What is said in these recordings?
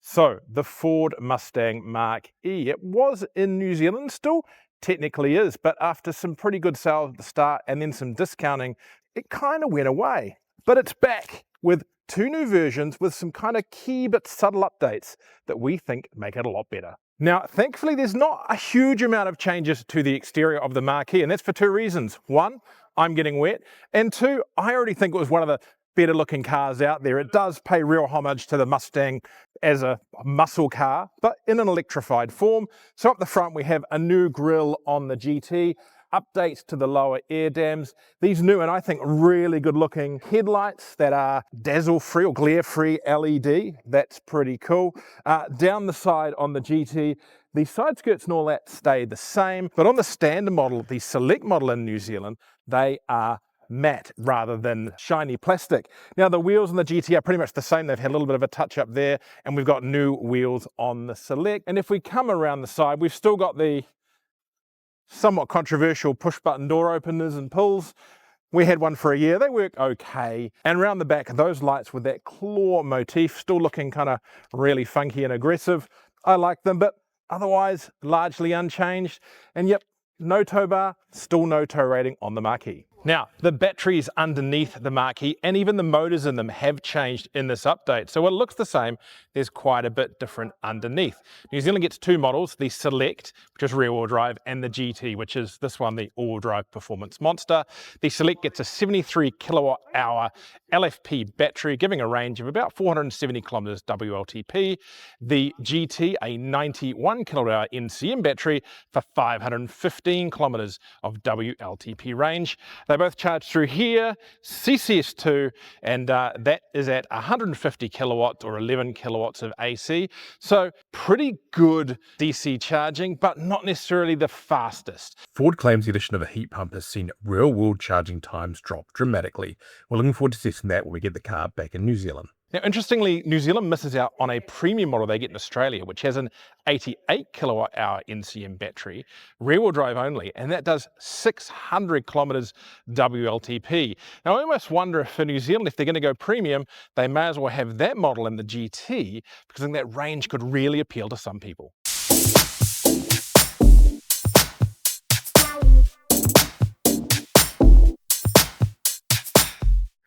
So the Ford Mustang Mach-E, it was in New Zealand, still technically is, but after some pretty good sales at the start and then some discounting, it kind of went away. But it's back with two new versions with some kind of key but subtle updates that we think make it a lot better. Now, thankfully, there's not a huge amount of changes to the exterior of the Mach-E, and that's for two reasons. One, I'm getting wet, and two, I already think it was one of the better looking cars out there. It does pay real homage to the Mustang as a muscle car, but in an electrified form. So up the front, we have a new grille on the GT, updates to the lower air dams, these new and I think really good looking headlights that are dazzle free or glare free LED. That's pretty cool. Down the side on the GT, the side skirts and all that stay the same, but on the standard model, the select model in New Zealand, they are matte rather than shiny plastic. Now the wheels on the GT are pretty much the same. They've had a little bit of a touch up there, and we've got new wheels on the select. And if we come around the side, we've still got the somewhat controversial push button door openers and pulls. We had one for a year, they work okay. And around the back, those lights with that claw motif, still looking kind of really funky and aggressive. I like them, but otherwise largely unchanged. And yep, no tow bar, still no tow rating on the Mach-E. Now, the batteries underneath the Mach-E and even the motors in them have changed in this update. So while it looks the same, there's quite a bit different underneath. New Zealand gets two models, the Select, which is rear-wheel drive, and the GT, which is this one, the all-wheel drive performance monster. The Select gets a 73 kilowatt hour LFP battery, giving a range of about 470 kilometers WLTP. The GT, a 91 kilowatt hour NCM battery for 515 kilometers of WLTP range. They both charge through here, CCS2, and that is at 150 kilowatts or 11 kilowatts of AC. So pretty good DC charging, but not necessarily the fastest. Ford claims the addition of a heat pump has seen real-world charging times drop dramatically. We're looking forward to testing that when we get the car back in New Zealand. Now, interestingly, New Zealand misses out on a premium model they get in Australia, which has an 88 kilowatt hour NCM battery, rear-wheel drive only, and that does 600 kilometers WLTP. Now, I almost wonder if for New Zealand, if they're going to go premium, they may as well have that model in the GT, because I think that range could really appeal to some people.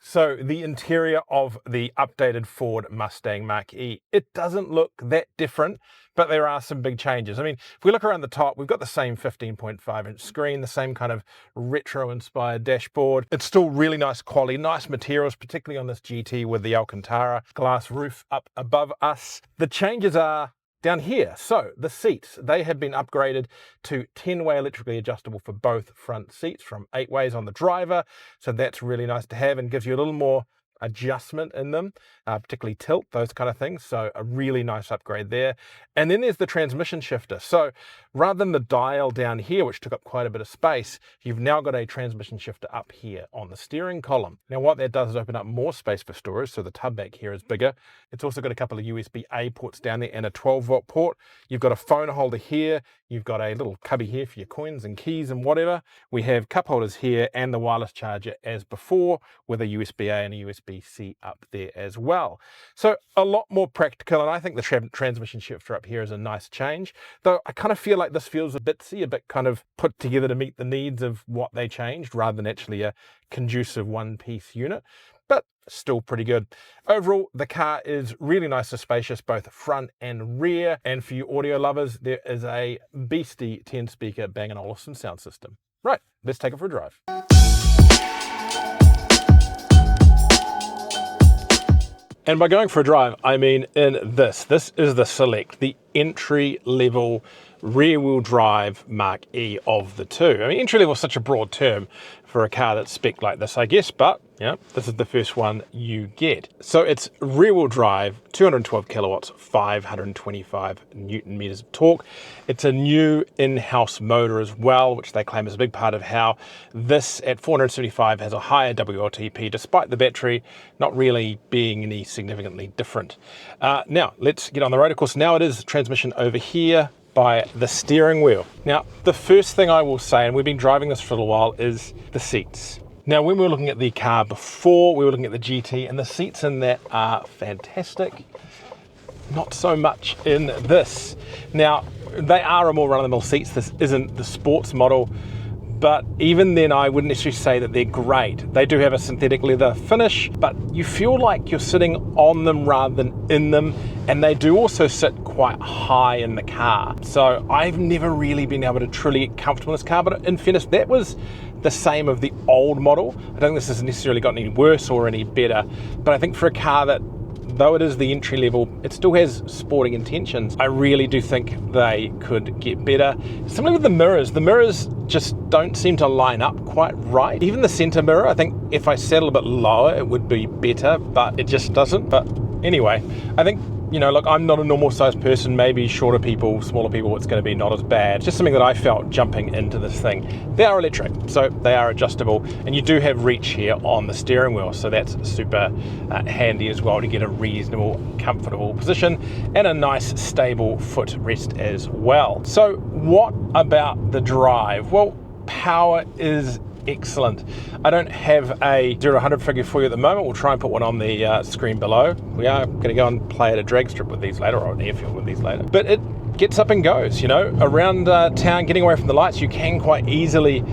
So the interior of the updated Ford Mustang Mach-E, it doesn't look that different, but there are some big changes. I mean, if we look around the top, we've got the same 15.5-inch screen, the same kind of retro-inspired dashboard. It's still really nice quality, nice materials, particularly on this GT with the Alcantara glass roof up above us. The changes are down here. So the seats, they have been upgraded to 10-way electrically adjustable for both front seats from 8 ways on the driver. So that's really nice to have and gives you a little more adjustment in them, particularly tilt, those kind of things. So a really nice upgrade there. And then there's the transmission shifter. So rather than the dial down here, which took up quite a bit of space, you've now got a transmission shifter up here on the steering column. Now what that does is open up more space for storage. So the tub back here is bigger. It's also got a couple of USB-A ports down there and a 12-volt port. You've got a phone holder here. You've got a little cubby here for your coins and keys and whatever. We have cup holders here and the wireless charger as before, with a USB-A and a USB-C up there as well. So a lot more practical, and I think the transmission shifter up here is a nice change. Though I kind of feel like this feels a bitsy, a bit kind of put together to meet the needs of what they changed, rather than actually a conducive one-piece unit. But still pretty good. Overall, the car is really nice and spacious, both front and rear. And for you audio lovers, there is a beastie 10-speaker Bang & Olufsen sound system. Right, let's take it for a drive. And by going for a drive, I mean in this. This is the Select, the entry-level rear-wheel drive Mach-E of the two. I mean, entry-level is such a broad term for a car that's spec'd like this, I guess, but yeah, this is the first one you get. So it's rear-wheel drive, 212 kilowatts, 525 newton meters of torque. It's a new in-house motor as well, which they claim is a big part of how this at 475 has a higher WLTP, despite the battery not really being any significantly different. Now, let's get on the road. Of course, now it is transmission over here by the steering wheel. Now, the first thing I will say, and we've been driving this for a little while, is the seats. Now, when we were looking at the car before, we were looking at the GT, and the seats in that are fantastic. not so much in this. Now, they are a more run-of-the-mill seats. This isn't the sports model, but even then I wouldn't necessarily say that they're great. They do have a synthetic leather finish, but you feel like you're sitting on them rather than in them, and they do also sit quite high in the car. So I've never really been able to truly get comfortable in this car, but in fairness, that was the same of the old model. I don't think this has necessarily gotten any worse or any better, but I think for a car that, though it is the entry level, it still has sporting intentions. I really do think they could get better. Similarly with the mirrors just don't seem to line up quite right. Even the center mirror, I think if I settle a bit lower, it would be better, but it just doesn't. But anyway, I think, you know, look, I'm not a normal sized person. Maybe shorter people, smaller people, it's going to be not as bad. It's just something that I felt jumping into this thing. They are electric, so they are adjustable, and you do have reach here on the steering wheel, so that's super handy as well to get a reasonable, comfortable position and a nice, stable footrest as well. So what about the drive? Well, power is excellent. I don't have a 0 to 100 figure for you at the moment. We'll try and put one on the screen below. We are going to go and play at a drag strip with these later, or an airfield with these later. But it gets up and goes, you know, around town, getting away from the lights. You can quite easily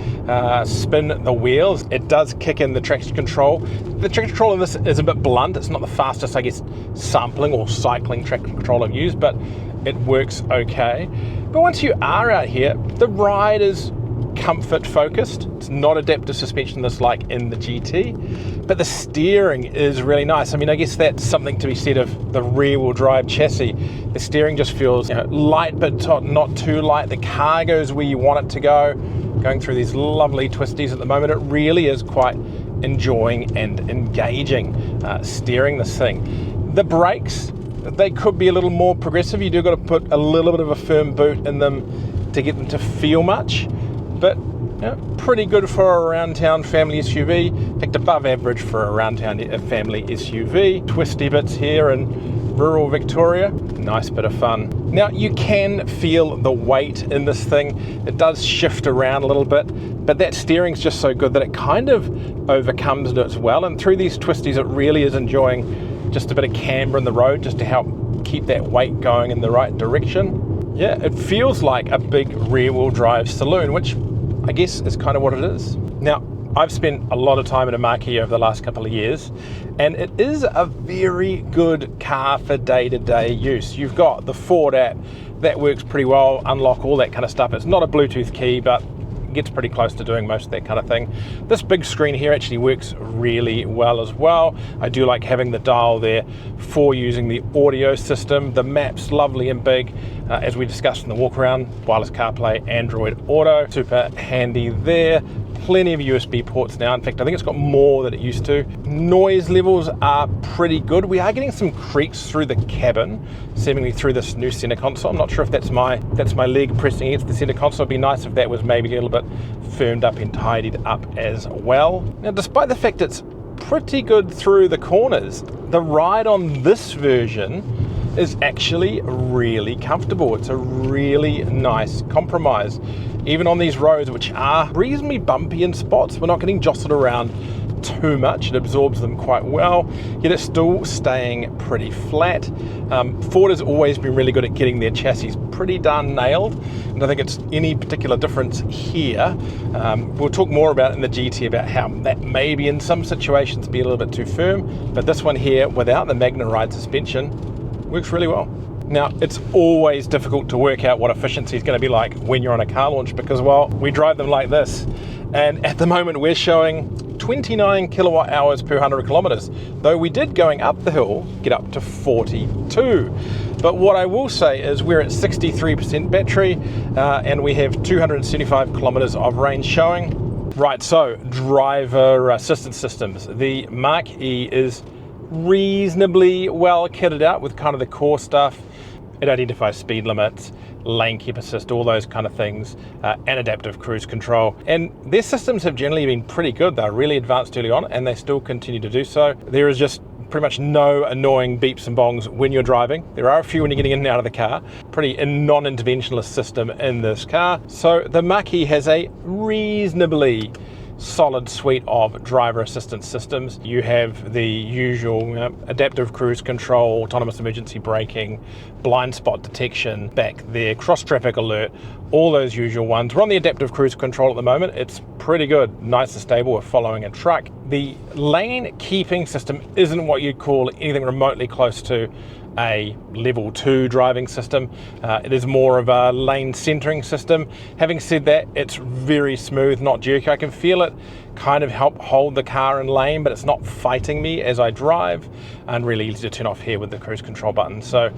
spin the wheels. It does kick in the traction control. The traction control in this is a bit blunt. It's not the fastest, I guess, sampling or cycling traction control I've used, but it works okay. But once you are out here, the ride is comfort focused. It's not adaptive suspension that's like in the GT, but the steering is really nice. I mean, I guess that's something to be said of the rear wheel drive chassis. The steering just feels, you know, light but not too light. The car goes where you want it to go, going through these lovely twisties at the moment. It really is quite enjoying and engaging steering this thing. The brakes, they could be a little more progressive. You do got to put a little bit of a firm boot in them to get them to feel much, but you know, pretty good for a around town family SUV. In fact, above average for a around town family SUV. Twisty bits here in rural Victoria, nice bit of fun. Now you can feel the weight in this thing. It does shift around a little bit, but that steering's just so good that it kind of overcomes it as well. And through these twisties, it really is enjoying just a bit of camber in the road just to help keep that weight going in the right direction. Yeah, it feels like a big rear-wheel drive saloon, which I guess is kind of what it is. Now, I've spent a lot of time in a Mach-E over the last couple of years, and it is a very good car for day-to-day use. You've got the Ford app, that works pretty well, unlock all that kind of stuff. It's not a Bluetooth key, but gets pretty close to doing most of that kind of thing. This big screen here actually works really well as well. I do like having the dial there for using the audio system. The map's lovely and big, as we discussed in the walk around. Wireless CarPlay, Android Auto, super handy there. Plenty of USB ports now. In fact, I think it's got more than it used to. Noise levels are pretty good. We are getting some creaks through the cabin, seemingly through this new center console. I'm not sure if that's my leg pressing against the center console. It'd be nice if that was maybe a little bit firmed up and tidied up as well. Now, despite the fact it's pretty good through the corners, the ride on this version is actually really comfortable. It's a really nice compromise. Even on these roads, which are reasonably bumpy in spots, we're not getting jostled around too much. It absorbs them quite well, yet it's still staying pretty flat. Ford has always been really good at getting their chassis pretty darn nailed, and I think it's any particular difference here. We'll talk more about it in the GT about how that maybe in some situations be a little bit too firm, but this one here without the MagneRide suspension works really well. Now, it's always difficult to work out what efficiency is going to be like when you're on a car launch because, well, we drive them like this. And at the moment, we're showing 29 kilowatt hours per 100 kilometers, though we did, going up the hill, get up to 42. But what I will say is we're at 63% battery and we have 275 kilometers of range showing. Right, so driver assistance systems. The Mach-E is reasonably well kitted out with kind of the core stuff. It identifies speed limits, lane keep assist, all those kind of things, and adaptive cruise control. And their systems have generally been pretty good. They're really advanced early on, and they still continue to do so. There is just pretty much no annoying beeps and bongs when you're driving. There are a few when you're getting in and out of the car. Pretty non-interventionist system in this car. So the Mach-E has a reasonably solid suite of driver assistance systems. You have the usual adaptive cruise control, autonomous emergency braking, blind spot detection back there, cross traffic alert, all those usual ones. We're on the adaptive cruise control at the moment. It's pretty good, nice and stable. We're following a truck. The lane keeping system isn't what you'd call anything remotely close to a level 2 driving system. It is more of a lane centering system. Having said that, it's very smooth, not jerky. I can feel it kind of help hold the car in lane, but it's not fighting me as I drive, and really easy to turn off here with the cruise control button. So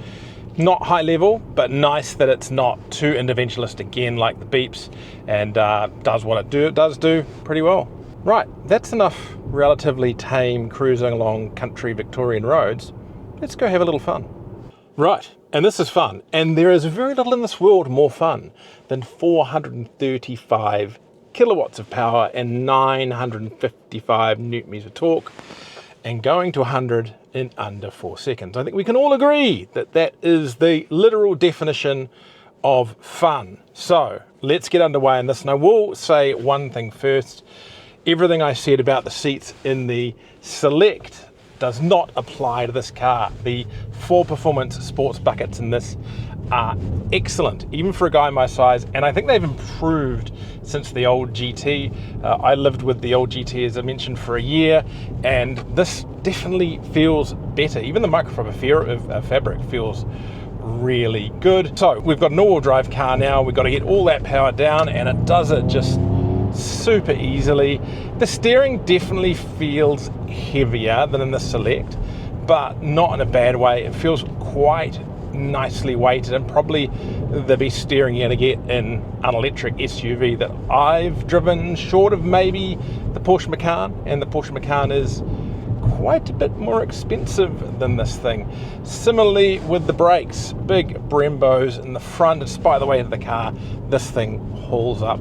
not high level, but nice that it's not too interventionist again like the beeps, and does what it does do pretty well. Right, that's enough relatively tame cruising along country Victorian roads. Let's go have a little fun. Right, and this is fun, and there is very little in this world more fun than 435 kilowatts of power and 955 newton meters of torque, and going to 100 in under 4 seconds. I think we can all agree that that is the literal definition of fun. So let's get underway in this, and I will say one thing first. Everything I said about the seats in the Select does not apply to this car. The 4 performance sports buckets in this are excellent, even for a guy my size, and I think they've improved since the old GT. I lived with the old GT, as I mentioned, for a year, and this definitely feels better. Even the microfiber fabric feels really good. So we've got an all-wheel drive car now. We've got to get all that power down, and it does it just super easily. The steering definitely feels heavier than in the Select, but not in a bad way. It feels quite nicely weighted, and probably the best steering you're going to get in an electric SUV that I've driven, short of maybe the Porsche Macan, and the Porsche Macan is quite a bit more expensive than this thing. Similarly with the brakes, big Brembos in the front. Despite the weight of the car, this thing hauls up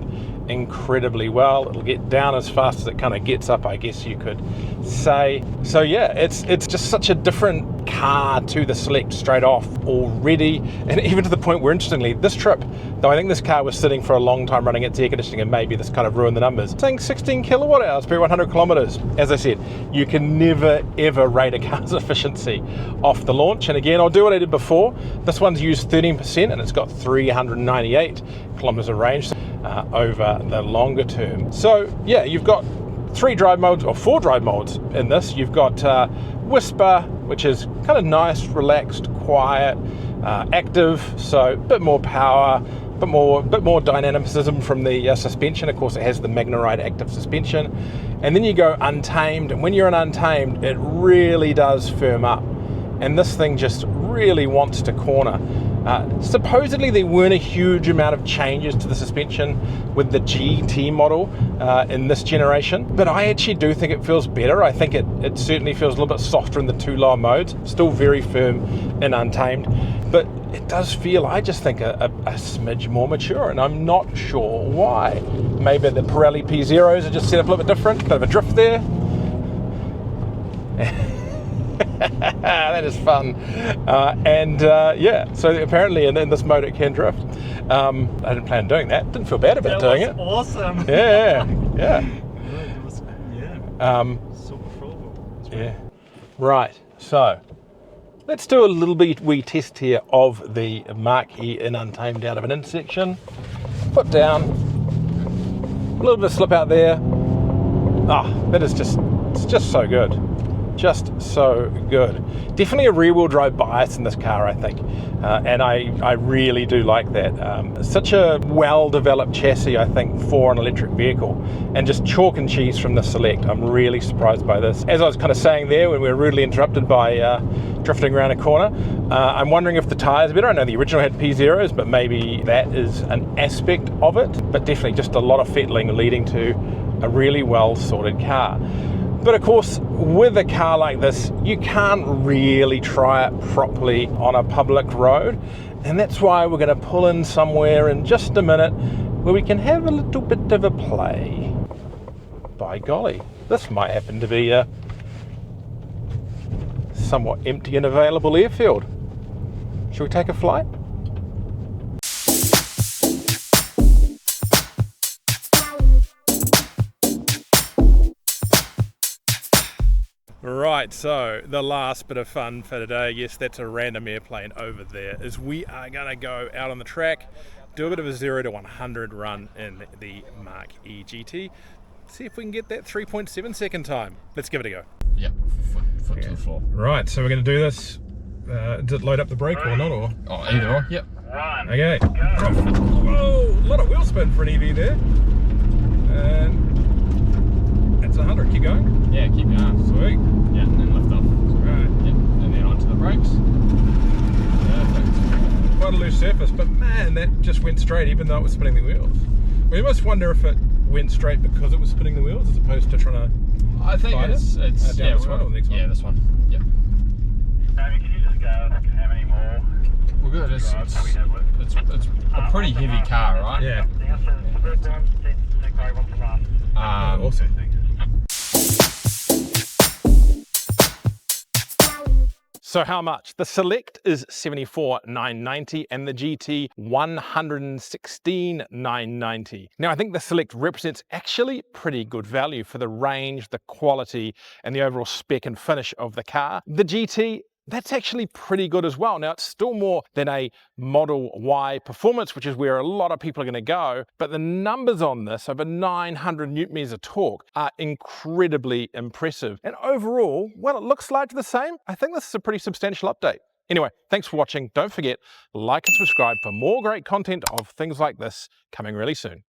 incredibly well. It'll get down as fast as it kind of gets up, I guess you could say. So yeah, it's just such a different car to the Select straight off already, and even to the point where, interestingly, this trip, though I think this car was sitting for a long time running its air conditioning, and maybe this kind of ruined the numbers, saying 16 kilowatt hours per 100 kilometers. As I said, you can never ever rate a car's efficiency off the launch, and again, I'll do what I did before. This one's used 13%, and it's got 398 kilometers of range over the longer term. So yeah, you've got 3 drive modes, or 4 drive modes in this. You've got Whisper, which is kind of nice, relaxed, quiet, active, so a bit more power, bit more dynamicism from the suspension. Of course, it has the MagneRide active suspension. And then you go Untamed, and when you're in Untamed, it really does firm up, and this thing just really wants to corner. Supposedly there weren't a huge amount of changes to the suspension with the GT model in this generation, but I actually do think it feels better. I think it certainly feels a little bit softer in the 2 lower modes, still very firm in Untamed, but it does feel, I just think, a smidge more mature, and I'm not sure why. Maybe the Pirelli P0s are just set up a little bit different, bit of a drift there. That is fun. Yeah, so apparently in this mode it can drift. I didn't plan on doing that. Didn't feel bad about doing it. Awesome. Yeah. It was, super controllable. Yeah. Right. So let's do a little wee test here of the Mach-E in Untamed out of an intersection. Foot down. A little bit of slip out there. That is it's just so good. Just so good. Definitely a rear-wheel drive bias in this car, I think, and I really do like that. Such a well-developed chassis, I think, for an electric vehicle, and just chalk and cheese from the Select. I'm really surprised by this. As I was kind of saying there when we were rudely interrupted by drifting around a corner, I'm wondering if the tyres are better. I know the original had P0s, but maybe that is an aspect of it, but definitely just a lot of fettling leading to a really well-sorted car. But of course, with a car like this, you can't really try it properly on a public road. And that's why we're going to pull in somewhere in just a minute where we can have a little bit of a play. By golly, this might happen to be a somewhat empty and available airfield. Shall we take a flight? Right, so the last bit of fun for today, yes, that's a random airplane over there, is we are going to go out on the track, do a bit of a 0 to 100 run in the Mach-E GT, see if we can get that 3.7 second time. Let's give it a go. Yep, foot to the floor. Right, so we're going to do this. Did it load up the brake or not? Or? Oh, either or, yep. Okay. Whoa, a lot of wheel spin for an EV there. And that's 100. Keep going. Yeah, keep going. Sweet. Yeah, and then lift off. Right. Yep, and then onto the brakes. Perfect. Quite a loose surface, but man, that just went straight even though it was spinning the wheels. We must wonder if it went straight because it was spinning the wheels as opposed to trying to. I think it's down this one or the next one? Yeah, this one. Yep. Maybe can you just go how many more? Well, good. It's a pretty heavy car, right? Yeah. Awesome. So how much? The Select is $74,990 and the GT $116,990. Now I think the Select represents actually pretty good value for the range, the quality and the overall spec and finish of the car. The GT, that's actually pretty good as well. Now it's still more than a Model Y performance, which is where a lot of people are going to go, but the numbers on this, over 900 Newton-meters of torque, are incredibly impressive. And overall, well, it looks largely the same. I think this is a pretty substantial update. Anyway, thanks for watching. Don't forget, like and subscribe for more great content of things like this coming really soon.